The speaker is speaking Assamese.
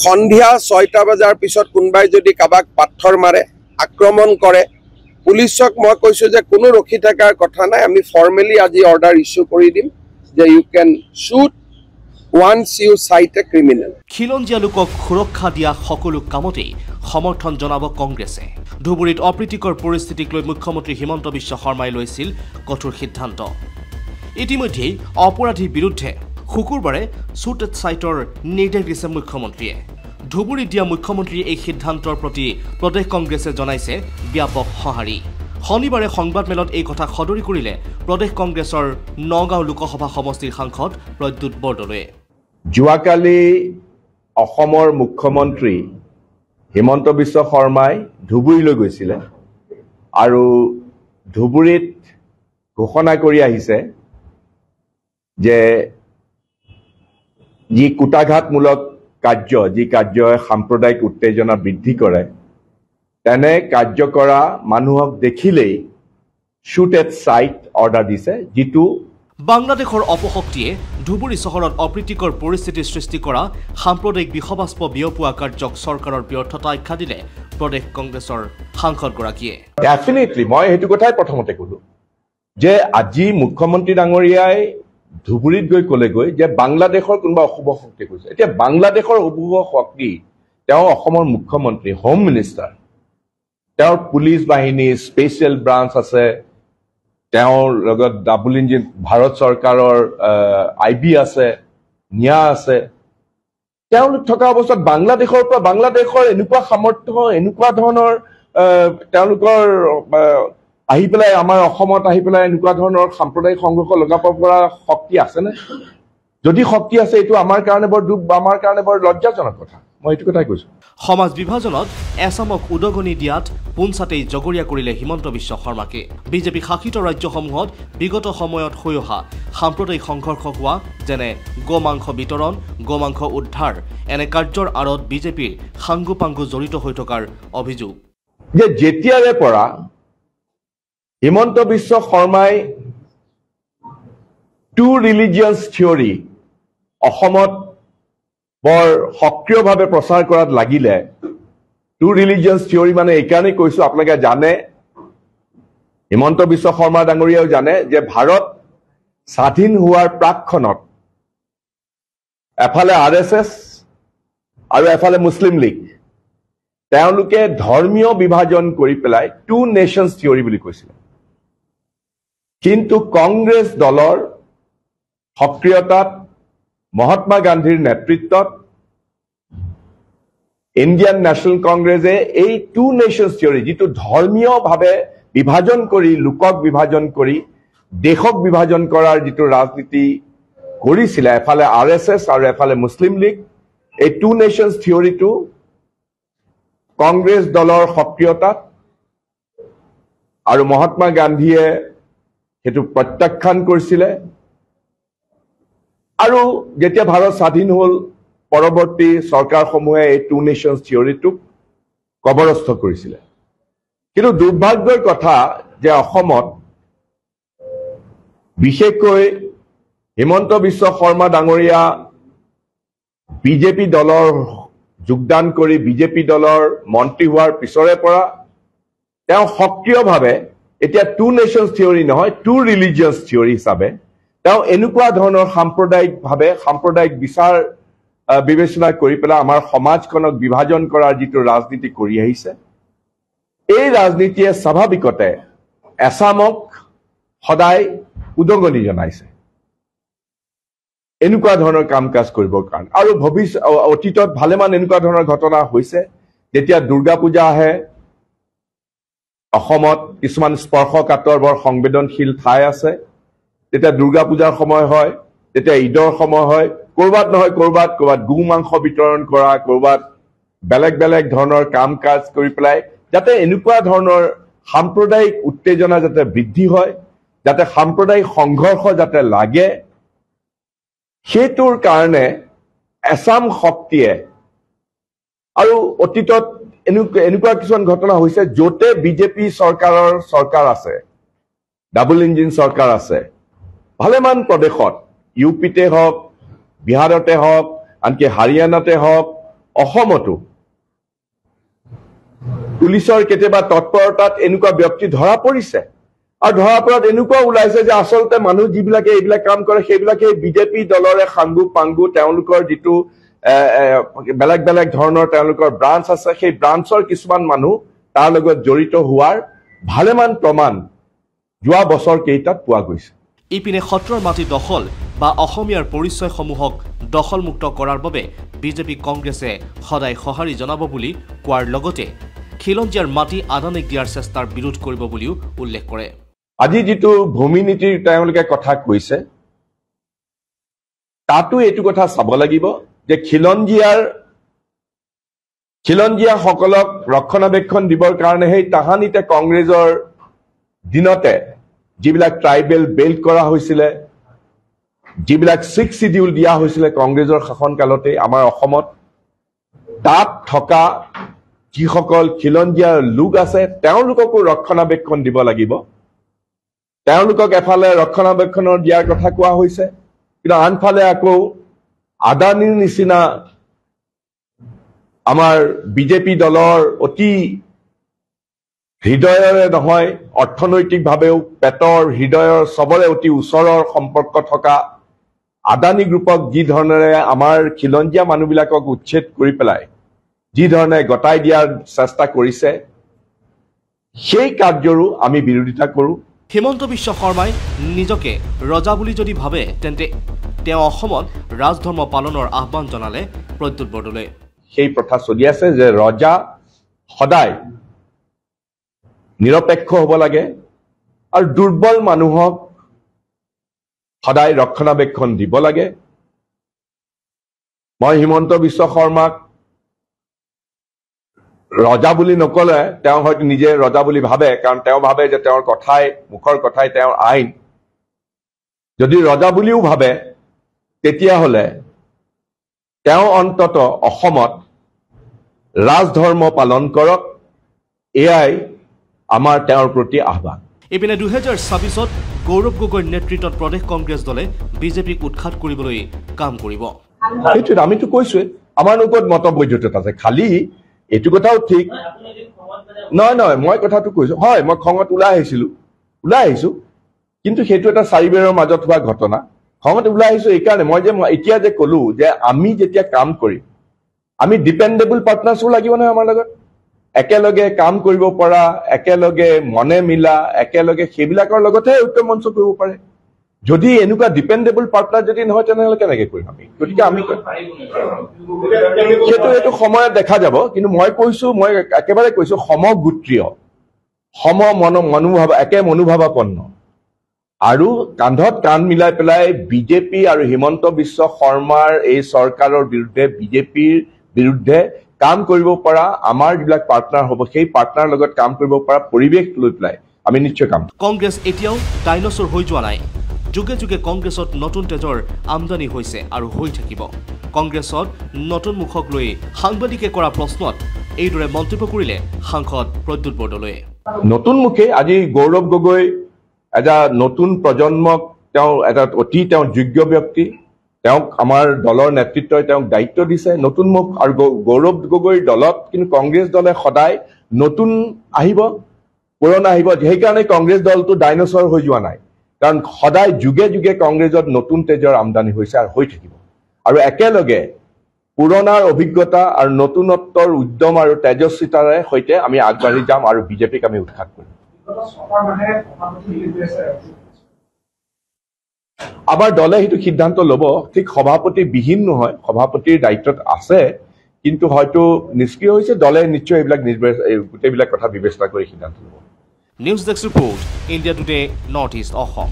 সন্ধিয়া 6টা বজাৰ পিছত কোনোবাই যদি কাবাক পাথৰ মাৰে আক্ৰমণ কৰে পুলিচক মই কৈছো যে কোনো ৰখি থকাৰ কথা নাই আমি ফৰ্মেলি আজি অৰ্ডাৰ ইস্যু কৰি দিম যে you can shoot once you cite a criminal খিলঞ্জীয়া লোকক সুৰক্ষা দিয়া সকলো কামতেই সমৰ্থন জনাব কংগ্ৰেছে ধুবুৰীত অপ্ৰীতিকৰ পৰিস্থিতিক লৈ মুখ্যমন্ত্ৰী হিমন্ত বিশ্ব শৰ্মাই লৈছিল কঠোৰ সিদ্ধান্ত ইতিমধ্যেই অপৰাধীৰ বিৰুদ্ধে শুকুৰবাৰে শুট এট সাইটৰ নিৰ্দেশ দিছে মুখ্যমন্ত্ৰীয়ে ধুবুৰীত দিয়া মুখ্যমন্ত্ৰীৰ এই সিদ্ধান্তৰ প্ৰতি প্ৰদেশ কংগ্ৰেছে জনাইছে ব্যাপক সঁহাৰি শনিবাৰে সংবাদমেলত এই কথা সদৰি কৰিলে প্ৰদেশ কংগ্ৰেছৰ নগাঁও লোকসভা সমষ্টিৰ সাংসদ প্ৰদ্যুৎ বৰদলৈয়ে যোৱাকালি অসমৰ মুখ্যমন্ত্ৰী হিমন্ত বিশ্ব শৰ্মাই ধুবুৰীলৈ গৈছিলে আৰু ধুবুৰীত ঘোষণা কৰি আহিছে যে যি কুটাঘাতমূলক কাৰ্য যি কাৰ্যই সাম্প্ৰদায়িক উত্তেজনা বৃদ্ধি কৰে তেনে কাৰ্য কৰা মানুহক দেখিলেই শুট এট সাইট অৰ্ডাৰ দিছে যিটো বাংলাদেশৰ অপশক্তিয়ে ধুবুৰী চহৰত অপ্ৰীতিকৰ পৰিস্থিতিৰ সৃষ্টি কৰা সাম্প্ৰদায়িক বিষবাষ্প বিয়পোৱা কাৰ্যক চৰকাৰৰ ব্যৰ্থতা আখ্যা দিলে প্ৰদেশ কংগ্ৰেছৰ সাংসদগৰাকীয়ে ডেফিনেটলি মই সেইটো কথাই প্ৰথমতে ক'লো যে আজি মুখ্যমন্ত্ৰী ডাঙৰীয়াই ধুবুৰীত গৈ যে বাংলাদেশৰ কোনোবা অশুভ শক্তি কৈছে এতিয়া বাংলাদেশৰ অশুভ শক্তি তেওঁ অসমৰ মুখ্যমন্ত্ৰী হোম মিনিষ্টাৰ তেওঁৰ পুলিচ বাহিনী স্পেচিয়েল ব্ৰাঞ্চ আছে তেওঁৰ লগত ডাবল ইঞ্জিন ভাৰত চৰকাৰৰ আইবি আছে নিয়া আছে তেওঁলোক থকা অৱস্থাত বাংলাদেশৰ পৰা বাংলাদেশৰ এনেকুৱা সামৰ্থ্য এনেকুৱা ধৰণৰ তেওঁলোকৰ আহি পেলাই আমাৰ অসমত আহি পেলাই এনেকুৱা ধৰণৰ সাম্প্ৰদায়িক সংঘৰ্ষ লগাব পৰা শক্তি আছেনে যদি শক্তি আছে এইটো আমাৰ কাৰণে বৰ দুখ আমাৰ কাৰণে বৰ লজ্জাজনক কথা মই এইটো কথাই কৈছো সমাজ বিভাজনত এছামক উদগনি দিয়াত পুনচাতেই জগৰীয়া কৰিলে হিমন্ত বিশ্ব শৰ্মাকে বিজেপি শাসিত ৰাজ্যসমূহত বিগত সময়ত হৈ অহা সাম্প্ৰদায়িক সংঘৰ্ষ হোৱা যেনে গোমাংস বিতৰণ গোমাংস উদ্ধাৰ এনে কাৰ্যৰ আঁৰত বিজেপিৰ সাংগুপাংগু জড়িত হৈ থকাৰ অভিযোগ যে যেতিয়াৰে পৰা হিমন্ত বিশ্ব শৰ্মাই টু ৰিলিজিয়নছ থিয়ৰী অসমত বৰ সক্ৰিয়ভাৱে প্ৰচাৰ কৰাত লাগিলে টু ৰিলিজিয়নছ থিয়ৰী মানে এইকাৰণেই কৈছো আপোনালোকে জানে হিমন্ত বিশ্ব শৰ্মা ডাঙৰীয়াও জানে যে ভাৰত স্বাধীন হোৱাৰ প্ৰাকখনত এফালে RSS আৰু এফালে মুছলিম লীগ তেওঁলোকে ধৰ্মীয় বিভাজন কৰি পেলাই টু নেশ্যনছ থিয়ৰী বুলি কৈছিল কিন্তু কংগ্ৰেছ দলৰ সক্ৰিয়তাত মহাত্মা গান্ধীৰ নেতৃত্বত ইণ্ডিয়ান নেশ্যনেল কংগ্ৰেছে এই টু নেশ্যনছ থিয়ৰী যিটো ধৰ্মীয়ভাৱে বিভাজন কৰি লোকক বিভাজন কৰি দেশক বিভাজন কৰাৰ যিটো ৰাজনীতি কৰিছিলে এফালে RSS আৰু এফালে মুছলিম লীগ এই টু নেশ্যনছ থিয়ৰীটো কংগ্ৰেছ দলৰ সক্ৰিয়তাত আৰু মহাত্মা গান্ধীয়ে সেইটো প্ৰত্যাখ্যান কৰিছিলে আৰু যেতিয়া ভাৰত স্বাধীন হ'ল পৰৱৰ্তী চৰকাৰসমূহে এই টু নেশ্যনছ থিয়ৰীটোক কবৰস্থ কৰিছিলে কিন্তু দুৰ্ভাগ্যৰ কথা যে অসমত বিশেষকৈ হিমন্ত বিশ্ব শৰ্মা ডাঙৰীয়া বিজেপি দলৰ যোগদান কৰি বিজেপি দলৰ মন্ত্ৰী হোৱাৰ পিছৰে পৰা তেওঁ সক্ৰিয়ভাৱে এতিয়া টু নেশ্যনছ থিয়ৰী নহয় টু ৰিলিজিয়নছ থিয়ৰী হিচাপে তেওঁ এনেকুৱা ধৰণৰ সাম্প্ৰদায়িক বিচাৰ বিবেচনা কৰি পেলাই আমাৰ সমাজখনক বিভাজন কৰাৰ যিটো ৰাজনীতি কৰি আহিছে এই ৰাজনীতিয়ে স্বাভাৱিকতে এছামক সদায় উদগনি জনাইছে এনেকুৱা ধৰণৰ কাম কাজ কৰিবৰ কাৰণে আৰু অতীতত ভালেমান এনেকুৱা ধৰণৰ ঘটনা হৈছে যেতিয়া দুৰ্গা পূজা আহে অসমত কিছুমান স্পৰ্শকাতৰ বৰ সংবেদনশীল ঠাই আছে যেতিয়া দুৰ্গা পূজাৰ সময় হয় যেতিয়া ঈদৰ সময় হয় কৰবাত নহয় কৰবাত গো মাংস বিতৰণ কৰা কৰবাত বেলেগ বেলেগ ধৰণৰ কাম কাজ কৰি পেলাই যাতে এনেকুৱা ধৰণৰ সাম্প্ৰদায়িক উত্তেজনা যাতে বৃদ্ধি হয় যাতে সাম্প্ৰদায়িক সংঘৰ্ষ যাতে লাগে সেইটোৰ কাৰণে এছাম শক্তিয়ে আৰু অতীতত এনেকুৱা কিছুমান ঘটনা হৈছে য'তে বিজেপি চৰকাৰ আছে ডাবল ইঞ্জিন চৰকাৰ আছে ভালেমান প্ৰদেশত ইউপিতে হওক বিহাৰতে হওক আনকি হাৰিয়ানাতে হওক অসমতো পুলিচৰ কেতিয়াবা তৎপৰতাত এনেকুৱা ব্যক্তি ধৰা পৰিছে আৰু ধৰা পৰাত এনেকুৱা ওলাইছে যে আচলতে মানুহ যিবিলাকে এইবিলাক কাম কৰে সেইবিলাকে বিজেপি দলৰে সাংগু পাংগু তেওঁলোকৰ যিটো বেলেগ বেলেগ ধৰণৰ তেওঁলোকৰ ব্ৰাঞ্চ আছে সেই ব্ৰাঞ্চৰ কিছুমান মানুহ তাৰ লগত জড়িত হোৱাৰ ভালেমান প্ৰমাণ যোৱা বছৰ কেইটাত পোৱা গৈছে ইপিনে সত্ৰৰ মাটি দখল বা অসমীয়াৰ পৰিচয়সমূহক দখলমুক্ত কৰাৰ বাবে বিজেপি কংগ্ৰেছে সদায় সঁহাৰি জনাব বুলি কোৱাৰ লগতে খিলঞ্জীয়াৰ মাটি আদানীক দিয়াৰ চেষ্টাৰ বিৰোধ কৰিব বুলিও উল্লেখ কৰে আজি যিটো ভূমি নীতিৰ তেওঁলোকে কথা কৈছে তাতো এইটো কথা চাব লাগিব যে খিলঞ্জীয়াসকলক ৰক্ষণাবেক্ষণ দিবৰ কাৰণে সেই তাহানিতে কংগ্ৰেছৰ দিনতে যিবিলাক ট্ৰাইবেল বেল্ট কৰা হৈছিলে যিবিলাক 6 শিডিউল দিয়া হৈছিলে কংগ্ৰেছৰ শাসনকালতে আমাৰ অসমত তাত থকা যিসকল খিলঞ্জীয়া লোক আছে তেওঁলোককো ৰক্ষণাবেক্ষণ দিব লাগিব তেওঁলোকক এফালে ৰক্ষণাবেক্ষণৰ দিয়াৰ কথা কোৱা হৈছে কিন্তু আনফালে আকৌ আদানীৰ নিচিনা আমাৰ বিজেপি দলৰ অতি হৃদয়ৰে নহয় অৰ্থনৈতিকভাৱেও পেটৰ হৃদয়ৰ সবৰে অতি ওচৰৰ সম্পৰ্ক থকা আদানী গ্ৰুপক যি ধৰণেৰে আমাৰ খিলঞ্জীয়া মানুহবিলাকক উচ্ছেদ কৰি পেলাই যি ধৰণে গতাই দিয়াৰ চেষ্টা কৰিছে সেই কাৰ্যৰো আমি বিৰোধিতা কৰোঁ হিমন্ত বিশ্ব শৰ্মাই নিজকে ৰজা বুলি যদি ভাবে তেন্তে তেওঁ অসমত ৰাজধৰ্ম পালনৰ আহ্বান জনালে প্ৰদ্যুৎ বৰদলৈ সেই প্ৰথা চলি আছে যে ৰজা সদায় নিৰপেক্ষ হ'ব লাগে আৰু দুৰ্বল মানুহক সদায় ৰক্ষণাবেক্ষণ দিব লাগে মই হিমন্ত বিশ্ব শৰ্মাক ৰজা বুলি নকলে তেওঁ হয়তো নিজে ৰজা বুলি ভাবে কাৰণ তেওঁ ভাবে যে তেওঁৰ কথাই মুখৰ কথাই তেওঁৰ আইন যদি ৰজা বুলিও ভাবে তেতিয়াহ'লে তেওঁ অন্তত অসমত ৰাজধৰ্ম পালন কৰক এয়াই আমাৰ তেওঁৰ প্ৰতি আহ্বান ইপিনে 2026ত গৌৰৱ গগৈৰ নেতৃত্বত প্ৰদেশ কংগ্ৰেছ দলে বিজেপিক উৎখাত কৰিবলৈ কাম কৰিব সেইটোৱে আমিতো কৈছোৱে আমাৰ লগত মতবৈধতা আছে খালি এইটো কথাও ঠিক নহয় মই কথাটো কৈছো হয় মই খঙত ওলাই আহিছো কিন্তু সেইটো এটা চাৰিবেৰৰ মাজত হোৱা ঘটনা খঙত ওলাই আহিছো এইকাৰণে মই যে এতিয়া যে ক'লো যে আমি যেতিয়া কাম কৰিম আমি ডিপেণ্ডেবল পাৰ্টনাৰ্ছো লাগিব নহয় আমাৰ লগত একেলগে কাম কৰিব পৰা একেলগে মনে মিলা একেলগে সেইবিলাকৰ লগতহে ঐক্য মঞ্চ কৰিব পাৰে যদি এনেকুৱা ডিপেণ্ডেবল পাৰ্টনাৰ যদি নহয় তেনেহ'লে কেনেকৈ কৰিম আমি গতিকে আমি সেইটো সময়ত দেখা যাব কিন্তু মই একেবাৰে কৈছো সমগোত্ৰীয় মনোভাৱ একে মনোভাৱাপন্ন আৰু কান্ধত কান্ধ মিলাই পেলাই বিজেপি আৰু হিমন্ত বিশ্ব শৰ্মাৰ এই চৰকাৰৰ বিৰুদ্ধে বিজেপিৰ বিৰুদ্ধে কাম কৰিব পৰা আমাৰ যিবিলাক পাৰ্টনাৰ হ'ব সেই পাৰ্টনাৰ লগত কাম কৰিব পৰা পৰিৱেশ লৈ পেলাই আমি নিশ্চয় কাম কংগ্ৰেছ এতিয়াও ডাইনছৰ হৈ যোৱা নাই যুগে যুগে কংগ্ৰেছত নতুন তেজৰ আমদানি হৈছে আৰু হৈ থাকিব কংগ্ৰেছত নতুন মুখক লৈ সাংবাদিকে কৰা প্ৰশ্নত এইদৰে মন্তব্য কৰিলে সাংসদ প্ৰদ্যুৎ বৰদলৈয়ে নতুন মুখে আজি গৌৰৱ গগৈ এটা নতুন প্ৰজন্মক তেওঁ এটা অতি তেওঁ যোগ্য ব্যক্তি তেওঁক আমাৰ দলৰ নেতৃত্বই তেওঁক দায়িত্ব দিছে নতুন মুখ আৰু গৌৰৱ গগৈৰ দলত কিন্তু কংগ্ৰেছ দলে সদায় নতুন আহিব পুৰণা আহিব সেইকাৰণে কংগ্ৰেছ দলটো ডাইনছৰ হৈ যোৱা নাই কাৰণ সদায় যুগে যুগে কংগ্ৰেছত নতুন তেজৰ আমদানি হৈছে আৰু হৈ থাকিব আৰু একেলগে পুৰণাৰ অভিজ্ঞতা আৰু নতুনত্বৰ উদ্যম আৰু তেজস্বিতাৰে সৈতে আমি আগবাঢ়ি যাম আৰু বিজেপিক আমি উৎখাত কৰিম আমাৰ দলে সেইটো সিদ্ধান্ত ল'ব ঠিক সভাপতি বিহীন নহয় সভাপতিৰ দায়িত্বত আছে কিন্তু হয়তো নিষ্ক্ৰিয় হৈছে দলে নিশ্চয় এইবিলাক গোটেইবিলাক কথা বিবেচনা কৰি সিদ্ধান্ত ল'ব news desk report India today north east Assam